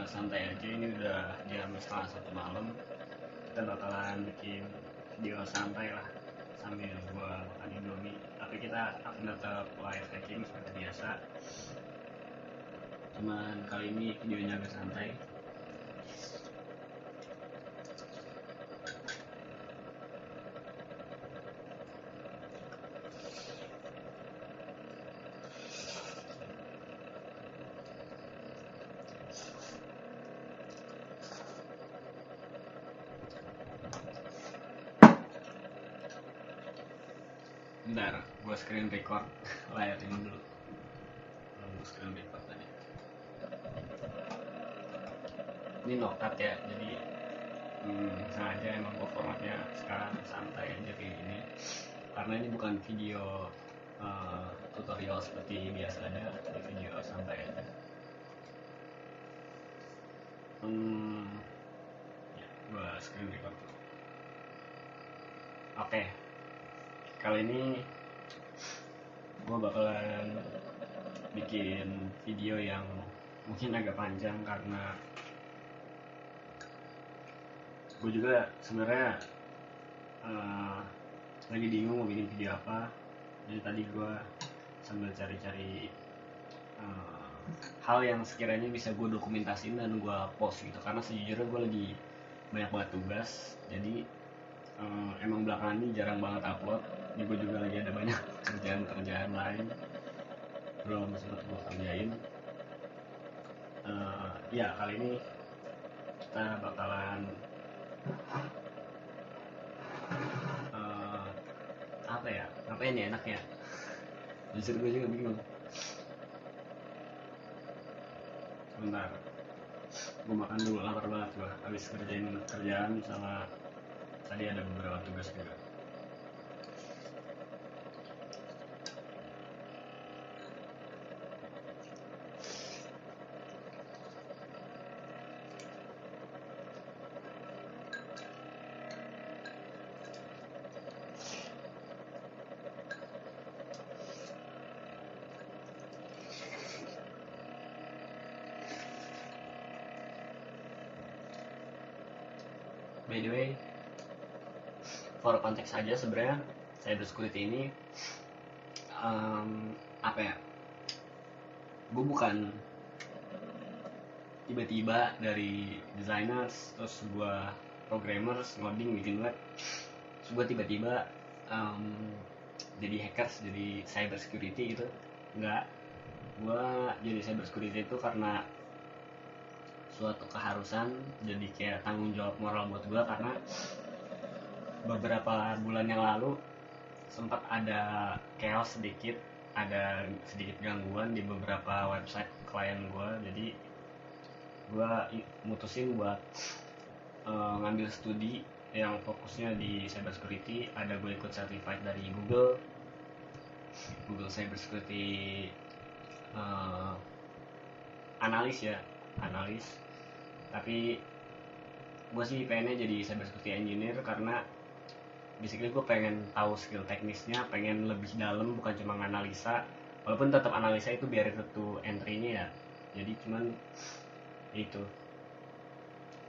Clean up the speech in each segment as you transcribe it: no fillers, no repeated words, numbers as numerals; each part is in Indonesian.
santai aja. Ini udah jam 1:30 malam. Kita bakalan bikin video santai lah sambil gua makan Indomie. Tapi kita akan tetap live hacking seperti biasa. Cuman kali ini videonya agak santai. Bentar, gue screen record layar ini dulu. Screen record tadi. Ini nokat ya, jadi sengaja emang gue formatnya sekarang santai aja kayak gini. Karena ini bukan video tutorial seperti biasanya, tapi video santai aja. Ya, gue screen record. Oke. Kali ini gue bakalan bikin video yang mungkin agak panjang karena gue juga sebenarnya lagi bingung mau bikin video apa. Jadi tadi gue sambil cari-cari hal yang sekiranya bisa gue dokumentasiin dan gue post gitu, karena sejujurnya gue lagi banyak banget tugas. Jadi emang belakangan ini jarang banget upload. Ini gue juga lagi ada banyak kerjaan lain belum sempat gue kerjain. Ya kali ini kita bakalan apa ya, ngapain ya enaknya, jujur gue juga bingung. Sebentar, gue makan dulu, lapar banget gue habis kerjain kerjaan sama tadi ada beberapa tugas juga. By the way, for konteks aja sebenarnya cybersecurity ini apa ya, gue bukan tiba-tiba dari designers terus gue programmers ngoding bikin web, terus gue tiba-tiba jadi hackers, jadi cybersecurity gitu. Enggak, gue jadi cybersecurity itu karena suatu keharusan, jadi kayak tanggung jawab moral buat gue. Karena beberapa bulan yang lalu sempat ada chaos sedikit, ada sedikit gangguan di beberapa website klien gue. Jadi gue mutusin buat ngambil studi yang fokusnya di cybersecurity. Ada gue ikut certified dari Google Cybersecurity analis. Tapi gue sih pengennya jadi cybersecurity engineer karena basically gue pengen tahu skill teknisnya, pengen lebih dalam, bukan cuma analisa. Walaupun tetap analisa itu biar itu entry-nya ya. Jadi cuman itu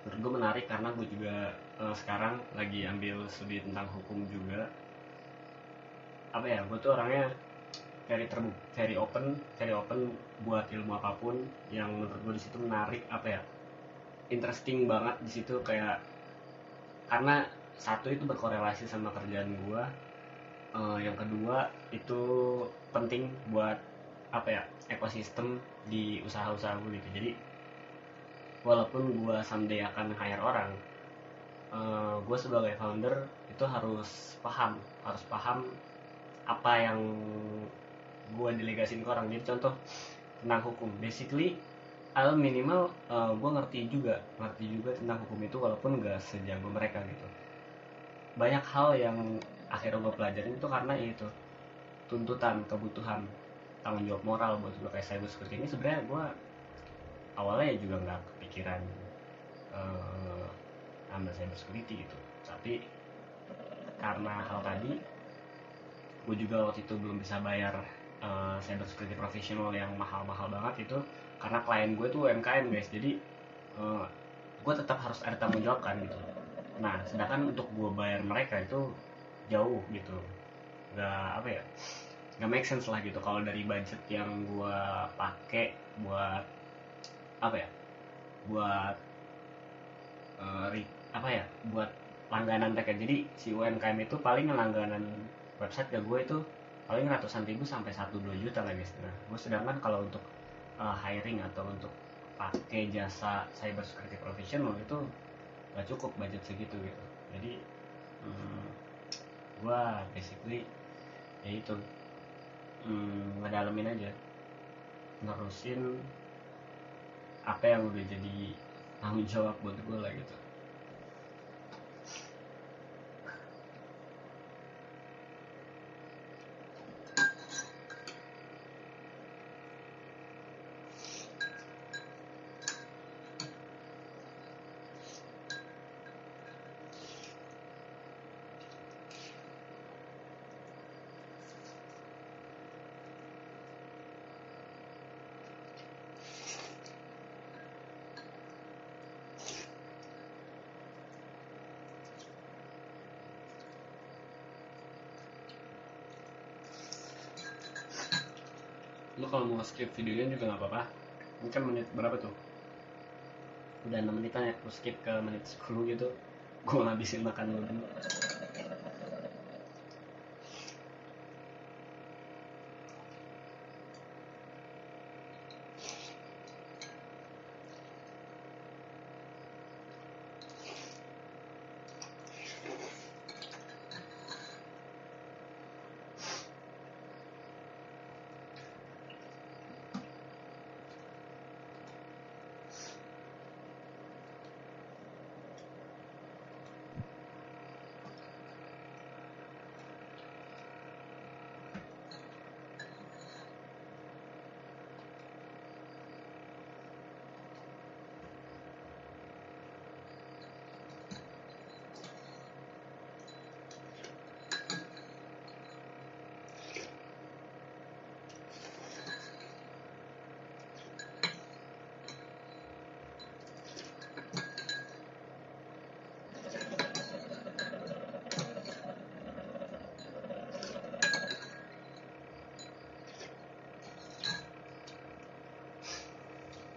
menurut gue menarik karena gue juga sekarang lagi ambil studi tentang hukum juga. Apa ya, gue tuh orangnya very open buat ilmu apapun yang menurut gue di situ menarik. Apa ya, interesting banget di situ, kayak karena satu itu berkorelasi sama kerjaan gue, yang kedua itu penting buat apa ya, ekosistem di usaha-usaha gue gitu. Jadi walaupun gue someday akan hire orang, gue sebagai founder itu harus paham apa yang gue delegasin ke orang. Jadi contoh tentang hukum, basically minimal gue ngerti juga tentang hukum itu, walaupun gak sejago mereka gitu. Banyak hal yang akhirnya gue pelajarin itu karena itu tuntutan, kebutuhan, tanggung jawab moral buat gue kayak cybersecurity ini. Sebenarnya gue awalnya juga nggak kepikiran ambil cybersecurity gitu, tapi karena hal tadi gue juga waktu itu belum bisa bayar cybersecurity profesional yang mahal-mahal banget itu, karena klien gue tuh UMKM guys. Jadi gue tetap harus ada tanggung jawab kan gitu. Nah sedangkan untuk gue bayar mereka itu jauh gitu, nggak apa ya, nggak make sense lah gitu kalau dari budget yang gue pakai buat apa ya, buat apa ya, buat langganan mereka. Jadi si UMKM itu paling langganan website ke gue itu paling ratusan ribu sampai 1-2 juta lah guys. Nah gue sedangkan kalau untuk hiring atau untuk pakai jasa cyber security professional itu gak cukup budget segitu gitu. Jadi gue basically ya itu ngedalamin aja, nerusin apa yang udah jadi tanggung jawab buat gue lah gitu. Lo kalau mau skip videonya juga nggak apa-apa. Ini kan menit berapa tuh? Udah 6 menitan ya. Lo skip ke menit 10 gitu, gue ngabisin makan lo dulu.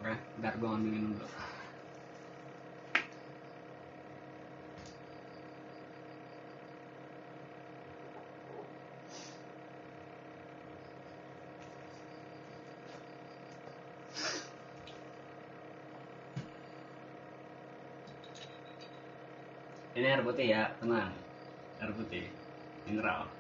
Oke, ntar gue ambil minum dulu. Ini air putih ya, tenang. Air putih, mineral.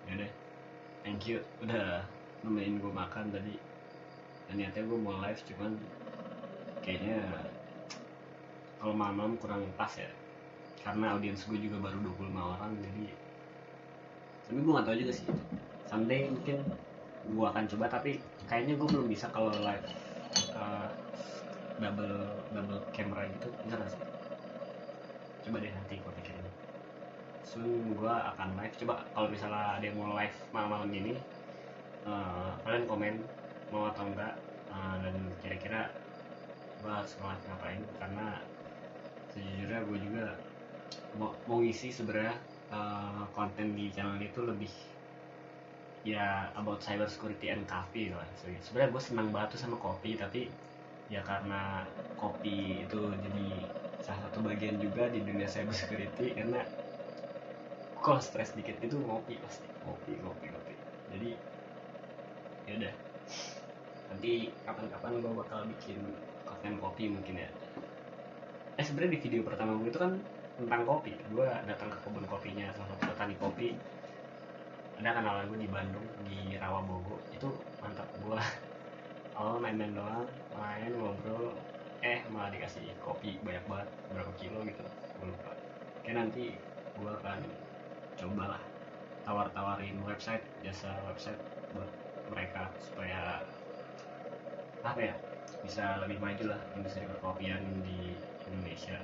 Yaudah, thank you udah nemenin gue makan tadi. Dan niatnya gue mau live, cuman kayaknya kalau malam kurang pas ya, karena audiens gue juga baru 25 orang. Jadi tapi gue gak tahu juga sih, someday mungkin gue akan coba, tapi kayaknya gue belum bisa kalau live double camera gitu, bisa gak sih? Coba deh nanti gue pikirin. Soon gue akan live, coba kalau misalnya ada yang mau live malam-malam ini, kalian komen mau atau enggak, dan kira-kira gue harus ngapain, karena sejujurnya gue juga mau ngisi sebenarnya konten di channel itu lebih ya about cyber security and coffee lah. Sebenarnya gue senang banget tuh sama kopi, tapi ya karena kopi itu jadi salah satu bagian juga di dunia cyber security, karena kalau stres dikit itu ngopi, pasti ngopi. Jadi ya udah, nanti kapan-kapan gue bakal bikin konten kopi mungkin ya. Sebenarnya di video pertama gue itu kan tentang kopi. Gue datang ke kebun kopinya salah satu petani kopi, ada kenalan gue di Bandung, di Rawabogo. Itu mantap. Gue awal main-main doang, main ngobrol, malah dikasih kopi banyak banget, berapa kilo gitu gue lupa. Kayak nanti gue akan cobalah tawar-tawarin jasa website buat mereka supaya apa ya, bisa lebih maju lah industri perkopian di Indonesia.